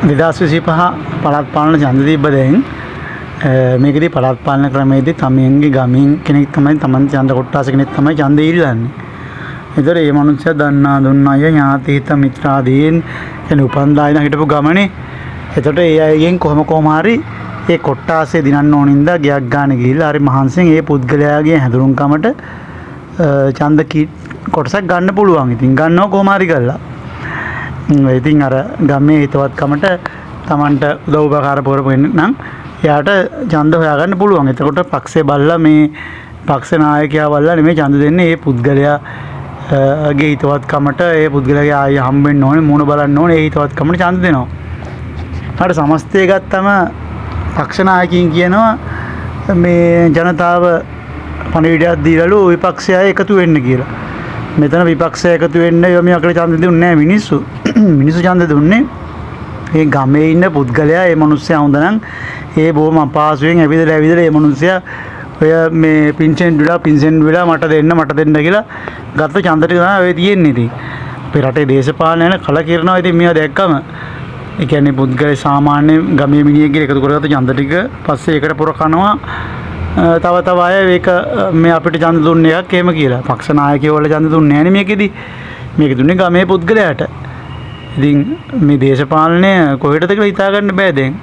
2025 පළාත් පාලන ඡන්ද තිබ්බ දැන් මේකදී පළාත් පාලන ක්‍රමයේදී තමන්ගේ ගමින් කෙනෙක් තමයි තමන් ඡන්ද කොට්ටාස කෙනෙක් තමයි ඡන්දය ඉල්ලන්නේ. ඒතර මේ මනුස්සයා දන්නා දුන්න අය ඥාති හිත මිත්‍රාදීන් එන උපන්දා ඉඳන් හිටපු ගමනේ. එතකොට ඒ අයගෙන් කොහොම හරි ඒ කොට්ටාසේ දිනන්න ඕනින්ද ගියක් ගන්න ගිහිල්ලා හරි මහන්සියෙන් ඒ පුද්ගලයාගේ හැඳුනුම්කමට ඡන්ද කොටසක් ගන්න පුළුවන්. ඉතින් ගන්නව කොහොම හරි කරලා. ඉතින් අර ගමේ හිතවත්කමට Tamanට උදව් උපකාර කරපු නම් එයාට ඡන්ද හොයාගන්න පුළුවන්. එතකොට පක්ෂේ බල්ලා මේ පක්ෂ නායකයා බල්ලා නෙමෙයි ඡන්ද දෙන්නේ. ඒ පුද්ගලයාගේ හිතවත්කමට ඒ පුද්ගලයාගේ ආය හම්බෙන්න ඕනේ, මුණ බලන්න ඕනේ. ඒ හිතවත්කමට ඡන්ද දෙනවා. අර සමස්තය ගත්තම පක්ෂ නායකයින් කියනවා මේ ජනතාව පණිවිඩයක් දීලාලු විපක්ෂය එකතු වෙන්න කියලා. මෙතන විපක්ෂය එකතු වෙන්න යොමු අකට ඡන්ද දුන්නේ නැහැ මිනිස්සු. මිනිස්සු ඡන්ද දුන්නේ ඒ ගමේ ඉන්න පුද්ගලයා. ඒ මිනිස්සයා හොඳ නම් ඒ බොහොම අපහසුයෙන් ඇවිදලා ඒ මිනිස්සයා ඔය මේ පින්ෂන් විලා මට දෙන්න කියලා ගත්ත ඡන්ද ටික තමයි ඔය තියෙන්නේ. ඉතින් අපේ රටේ දේශපාලන යන කලකිරනවා. ඉතින් මේවා දැක්කම ඒ කියන්නේ පුද්ගල සාමාන්‍ය ගමේ මිනිහෙක්ගේ එකතු කරගත්ත ඡන්ද ටික පස්සේ ඒකට පුර කනවා. තව අය මේක මේ අපිට ඡන්ද දුන්නේ එකක් එහෙම කියලා. පක්ෂ නායකයෝ වල ඡන්ද දුන්නේ නැහැ නේ මේකෙදි. මේක දුන්නේ ගමේ පුද්ගලයාට. ඉතින් මේ දේශපාලනය කොහෙටද කියලා හිතා ගන්න බෑ දැන්.